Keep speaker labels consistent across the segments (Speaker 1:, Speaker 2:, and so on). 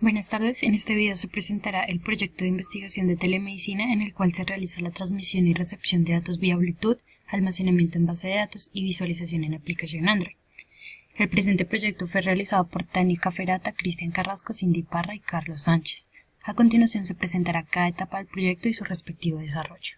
Speaker 1: Buenas tardes, en este video se presentará el proyecto de investigación de telemedicina en el cual se realiza la transmisión y recepción de datos vía Bluetooth, almacenamiento en base de datos y visualización en aplicación Android. El presente proyecto fue realizado por Tania Caferata, Cristian Carrasco, Cindy Parra y Carlos Sánchez. A continuación se presentará cada etapa del proyecto y su respectivo desarrollo.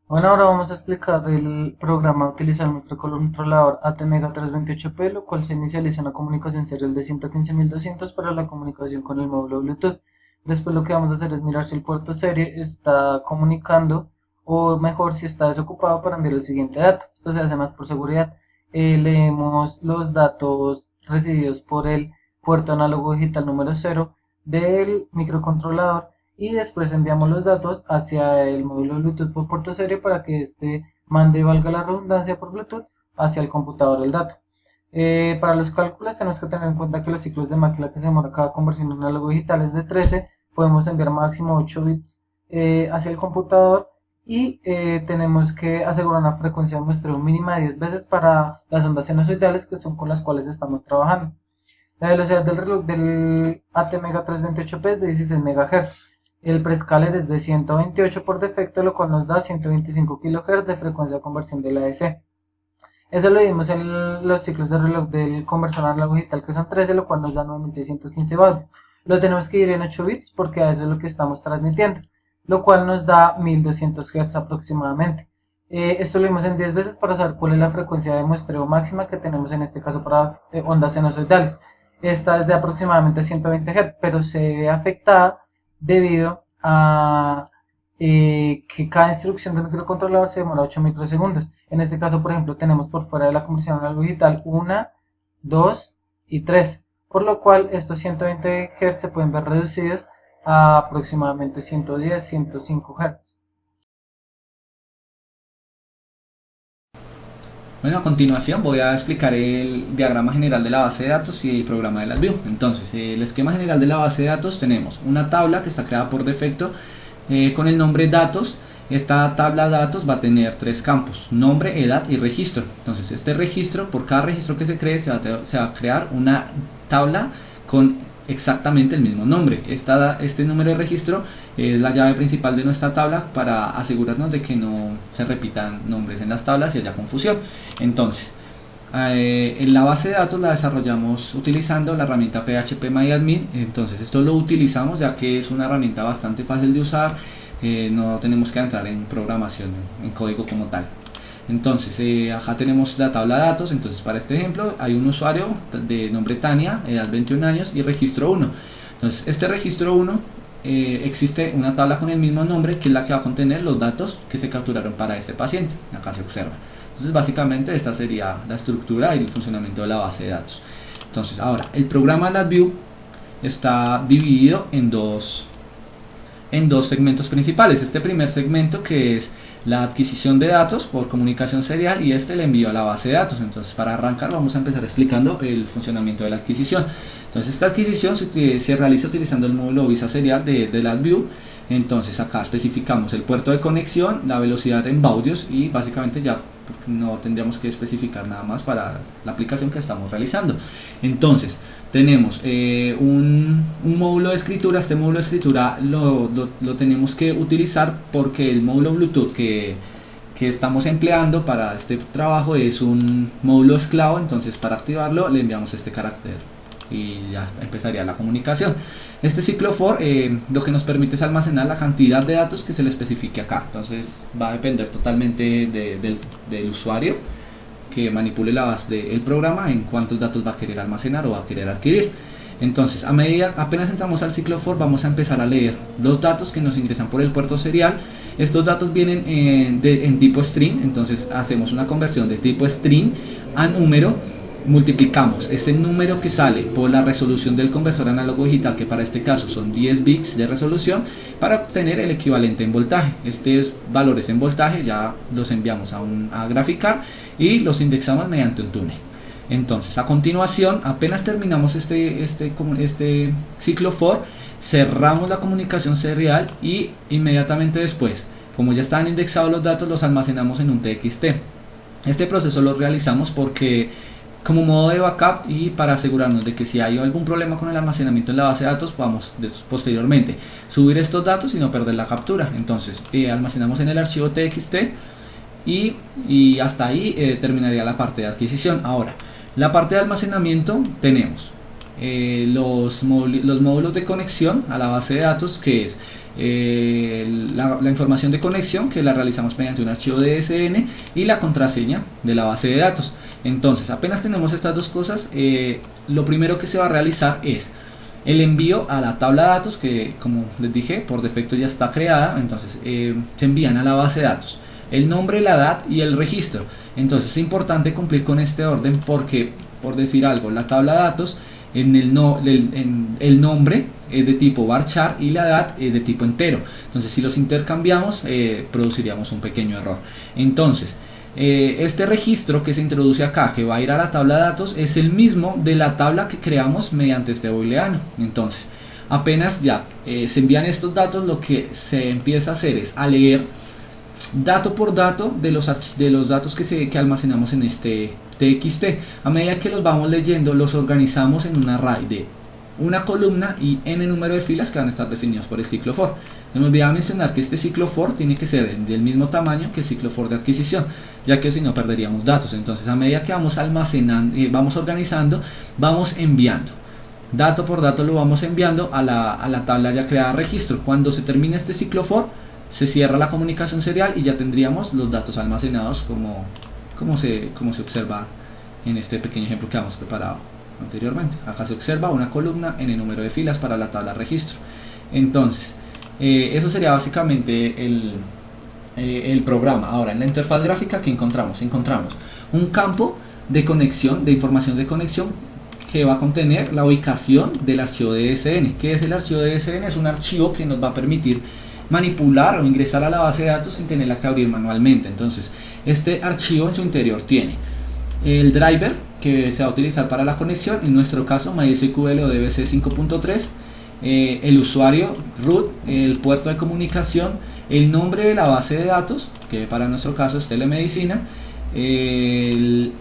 Speaker 2: Bueno, ahora vamos a explicar el programa utilizar el microcontrolador ATmega328P, lo cual se inicializa una comunicación serial de 115.200 para la comunicación con el módulo Bluetooth. Después lo que vamos a hacer es mirar si el puerto serie está comunicando o mejor si está desocupado para enviar el siguiente dato. Esto se hace más por seguridad. Leemos los datos recibidos por el puerto análogo digital número 0 del microcontrolador y después enviamos los datos hacia el módulo Bluetooth por puerto serie para que este mande, valga la redundancia, por Bluetooth hacia el computador el dato. Para los cálculos tenemos que tener en cuenta que los ciclos de máquina que se demora cada conversión análogo digital es de 13, podemos enviar máximo 8 bits hacia el computador y tenemos que asegurar una frecuencia de muestreo mínima de 10 veces para las ondas sinusoidales, que son con las cuales estamos trabajando. La velocidad del reloj del ATmega328P es de 16 MHz. El prescaler es de 128 por defecto, lo cual nos da 125 kHz de frecuencia de conversión de la ADC. Eso lo vimos en los ciclos de reloj del conversor análogo digital, que son 13, lo cual nos da 9615 baudios. Lo tenemos que ir en 8 bits porque a eso es lo que estamos transmitiendo, lo cual nos da 1200 Hz aproximadamente. Esto lo vimos en 10 veces para saber cuál es la frecuencia de muestreo máxima que tenemos en este caso para ondas sinusoidales. Esta es de aproximadamente 120 Hz, pero se ve afectada debido a que cada instrucción del microcontrolador se demora 8 microsegundos. En este caso, por ejemplo, tenemos por fuera de la conversión análogo digital 1, 2 y 3, por lo cual estos 120 Hz se pueden ver reducidos a aproximadamente 110, 105 Hz.
Speaker 3: Bueno, a continuación voy a explicar el diagrama general de la base de datos y el programa de LabVIEW. Entonces, el esquema general de la base de datos tenemos una tabla que está creada por defecto con el nombre datos. Esta tabla de datos va a tener tres campos: nombre, edad y registro. Entonces, este registro, por cada registro que se cree, se va a crear una tabla con exactamente el mismo nombre. Este número de registro es la llave principal de nuestra tabla para asegurarnos de que no se repitan nombres en las tablas y haya confusión. Entonces, en la base de datos la desarrollamos utilizando la herramienta PHP-MyAdmin. Entonces, esto lo utilizamos ya que es una herramienta bastante fácil de usar, no tenemos que entrar en programación, en código como tal. Entonces, acá tenemos la tabla de datos. Entonces, para este ejemplo hay un usuario de nombre Tania, edad 21 años y registro 1. Entonces, este registro 1 existe una tabla con el mismo nombre, que es la que va a contener los datos que se capturaron para este paciente. Acá se observa. Entonces, básicamente esta sería la estructura y el funcionamiento de la base de datos. Entonces, ahora, el programa LabVIEW está dividido en dos segmentos principales. Este primer segmento, que es la adquisición de datos por comunicación serial, y el envío a la base de datos. Entonces, para arrancar vamos a empezar explicando el funcionamiento de la adquisición. Entonces, esta adquisición se realiza utilizando el módulo Visa Serial de LabVIEW. Entonces, acá especificamos el puerto de conexión, la velocidad en baudios y básicamente ya no tendríamos que especificar nada más para la aplicación que estamos realizando. Entonces, tenemos un módulo de escritura. Este módulo de escritura lo tenemos que utilizar porque el módulo Bluetooth que estamos empleando para este trabajo es un módulo esclavo. Entonces, para activarlo le enviamos este carácter y ya empezaría la comunicación. Este ciclo for lo que nos permite es almacenar la cantidad de datos que se le especifique acá. Entonces, va a depender totalmente del usuario que manipule la base del programa en cuántos datos va a querer almacenar o va a querer adquirir. Entonces, apenas entramos al ciclo for, vamos a empezar a leer los datos que nos ingresan por el puerto serial. Estos datos vienen en tipo string. Entonces, hacemos una conversión de tipo string a número. Multiplicamos ese número que sale por la resolución del conversor análogo digital, que para este caso son 10 bits de resolución, para obtener el equivalente en voltaje. Estos valores en voltaje ya los enviamos a graficar y los indexamos mediante un túnel. Entonces, a continuación, apenas terminamos este ciclo for, cerramos la comunicación serial y inmediatamente después, como ya están indexados los datos, los almacenamos en un TXT. Este proceso lo realizamos porque como modo de backup y para asegurarnos de que si hay algún problema con el almacenamiento en la base de datos podamos posteriormente subir estos datos y no perder la captura. Entonces almacenamos en el archivo txt y hasta ahí terminaría la parte de adquisición. Ahora, la parte de almacenamiento tenemos los módulos de conexión a la base de datos, que es la información de conexión, que la realizamos mediante un archivo DSN, y la contraseña de la base de datos. Entonces, apenas tenemos estas dos cosas, lo primero que se va a realizar es el envío a la tabla de datos, que como les dije, por defecto ya está creada. Entonces se envían a la base de datos el nombre, la edad y el registro. Entonces es importante cumplir con este orden porque, por decir algo, la tabla de datos en el nombre es de tipo varchar y la edad es de tipo entero. Entonces si los intercambiamos produciríamos un pequeño error. Entonces este registro que se introduce acá, que va a ir a la tabla de datos, es el mismo de la tabla que creamos mediante este booleano. Entonces apenas ya se envían estos datos, lo que se empieza a hacer es a leer dato por dato de los datos que almacenamos en este txt. A medida que los vamos leyendo, los organizamos en un array de una columna y n número de filas que van a estar definidos por el ciclo for. Se me olvidaba mencionar que este ciclo for tiene que ser del mismo tamaño que el ciclo for de adquisición, ya que si no perderíamos datos. Entonces a medida que vamos almacenando, vamos organizando, vamos enviando dato por dato, lo vamos enviando a la tabla ya creada registro. Cuando se termine este ciclo for, se cierra la comunicación serial y ya tendríamos los datos almacenados como se observa en este pequeño ejemplo que hemos preparado anteriormente. Acá se observa una columna en el número de filas para la tabla registro. Entonces eso sería básicamente el programa. Ahora, en la interfaz gráfica, ¿qué encontramos? Encontramos un campo de conexión, de información de conexión, que va a contener la ubicación del archivo DSN. ¿Qué es el archivo DSN? Es un archivo que nos va a permitir manipular o ingresar a la base de datos sin tenerla que abrir manualmente. Entonces este archivo en su interior tiene el driver que se va a utilizar para la conexión, en nuestro caso MySQL o DBC 5.3, el usuario root, el puerto de comunicación, el nombre de la base de datos, que para nuestro caso es telemedicina, y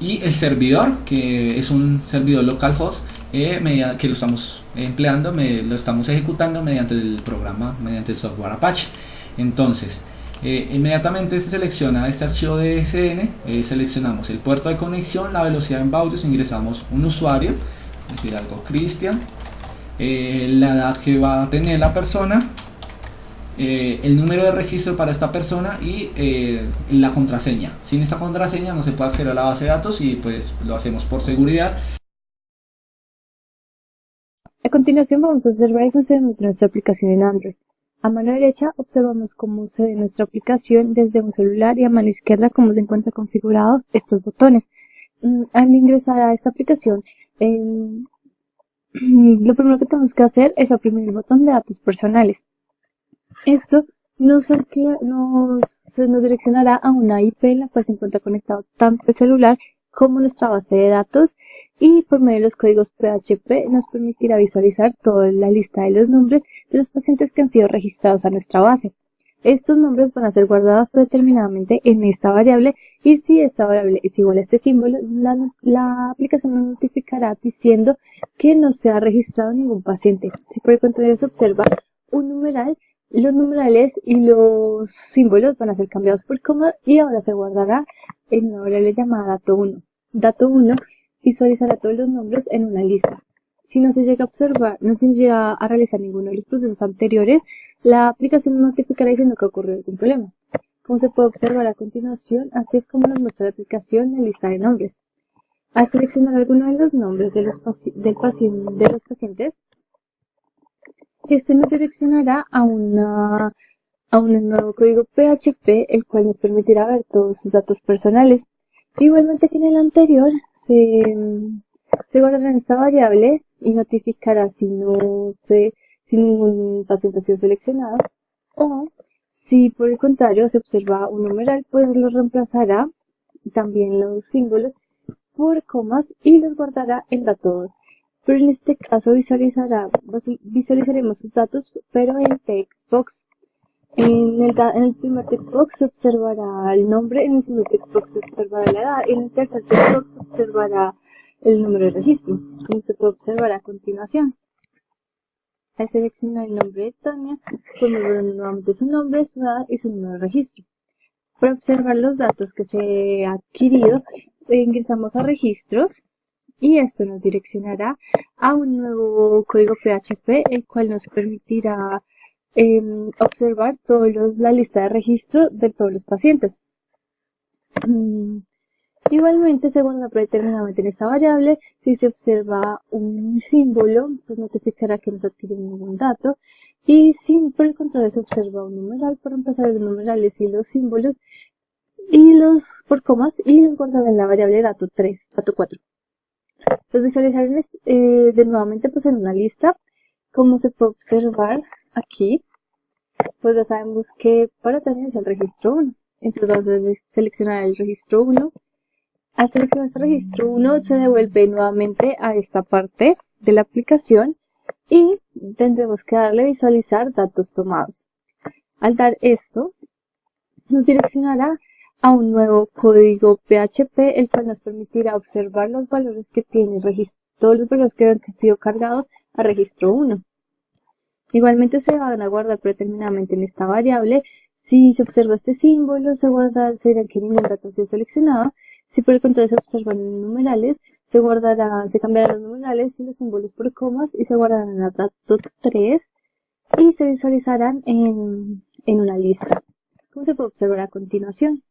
Speaker 3: el servidor, que es un servidor localhost que lo estamos empleando, lo estamos ejecutando mediante el programa, mediante el software Apache. Entonces inmediatamente se selecciona este archivo de DSN, seleccionamos el puerto de conexión, la velocidad en baudios, ingresamos un usuario, es decir algo Cristian, la edad que va a tener la persona, el número de registro para esta persona y la contraseña. Sin esta contraseña no se puede acceder a la base de datos y pues lo hacemos por seguridad.
Speaker 4: A continuación vamos a observar el funcionamiento de nuestra aplicación en Android. A mano derecha observamos cómo se ve nuestra aplicación desde un celular y a mano izquierda cómo se encuentran configurados estos botones. Al ingresar a esta aplicación, lo primero que tenemos que hacer es oprimir el botón de datos personales. Esto nos direccionará a una IP en la cual se encuentra conectado tanto el celular como nuestra base de datos, y por medio de los códigos PHP nos permitirá visualizar toda la lista de los nombres de los pacientes que han sido registrados a nuestra base. Estos nombres van a ser guardados predeterminadamente en esta variable, y si esta variable es igual a este símbolo, la aplicación nos notificará diciendo que no se ha registrado ningún paciente. Si por el contrario se observa un numeral, los numerales y los símbolos van a ser cambiados por coma y ahora se guardará en una variable llamada dato1. Dato1 visualizará todos los nombres en una lista. Si no se llega a observar, no se llega a realizar ninguno de los procesos anteriores, la aplicación nos notificará diciendo que ocurrió algún problema. Como se puede observar a continuación, así es como nos muestra la aplicación la lista de nombres. Al seleccionar alguno de los nombres de los pacientes, este nos direccionará a un nuevo código PHP, el cual nos permitirá ver todos sus datos personales. Igualmente que en el anterior, se guardará en esta variable y notificará si ningún paciente ha sido seleccionado, o si por el contrario se observa un numeral, pues los reemplazará también los símbolos por comas y los guardará en datos. Pero en este caso visualizaremos sus datos, pero en textbox. En el primer textbox se observará el nombre, en el segundo textbox se observará la edad y en el tercer textbox se observará el número de registro, como se puede observar a continuación. Al seleccionar el nombre de Tonia, podemos ver nuevamente su nombre, su edad y su número de registro. Para observar los datos que se ha adquirido, ingresamos a registros y esto nos direccionará a un nuevo código PHP, el cual nos permitirá observar la lista de registro de todos los pacientes. Igualmente se guarda predeterminadamente en esta variable. Si se observa un símbolo, pues notificará que no se adquirió ningún dato. Y si por el contrario se observa un numeral, por reemplazar los numerales y los símbolos y los por comas y los guardará en la variable dato 4. Los visualizaré de nuevamente pues en una lista. Como se puede observar aquí, pues ya sabemos que para también es el registro 1. Entonces vamos a seleccionar el registro 1. Al seleccionar este registro 1 se devuelve nuevamente a esta parte de la aplicación y tendremos que darle visualizar datos tomados. Al dar esto, nos direccionará a un nuevo código PHP, el cual nos permitirá observar los valores que tiene todos los valores que han sido cargados a registro 1. Igualmente se van a guardar predeterminadamente en esta variable. Si se observa este símbolo, se dirá que ningún dato ha sido seleccionado. Si por el contrario se observan numerales, se cambiarán los numerales y los símbolos por comas y se guardarán a dato 3 y se visualizarán en una lista, como se puede observar a continuación.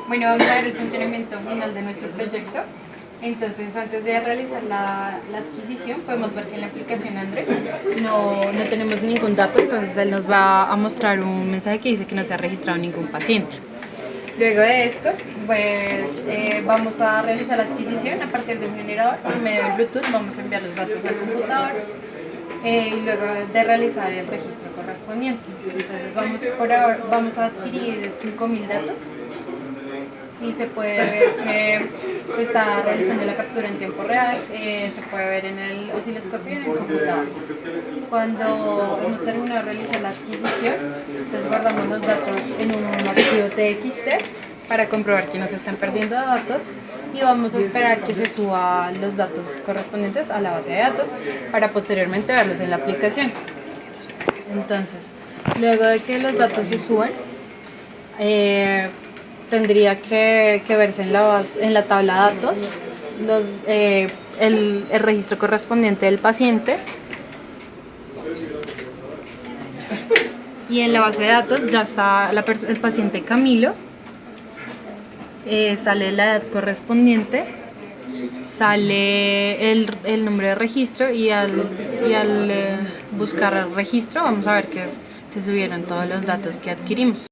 Speaker 1: Bueno, vamos a ver el funcionamiento final de nuestro proyecto. Entonces, antes de realizar la adquisición, podemos ver que en la aplicación Android no tenemos ningún dato, entonces él nos va a mostrar un mensaje que dice que no se ha registrado ningún paciente. Luego de esto, pues vamos a realizar la adquisición a partir de un generador. Por medio de Bluetooth vamos a enviar los datos al computador y luego de realizar el registro correspondiente. Entonces, por ahora vamos a adquirir 5.000 datos. Y se puede ver que se está realizando la captura en tiempo real, se puede ver en el osciloscopio y en el computador. Cuando hemos terminado de realizar la adquisición, entonces guardamos los datos en un archivo TXT para comprobar que no se están perdiendo datos y vamos a esperar que se suban los datos correspondientes a la base de datos para posteriormente verlos en la aplicación. Entonces, luego de que los datos se suban, tendría que verse en la tabla de datos el registro correspondiente del paciente y en la base de datos ya está el paciente Camilo, sale la edad correspondiente, sale el número de registro y al buscar el registro vamos a ver que se subieron todos los datos que adquirimos.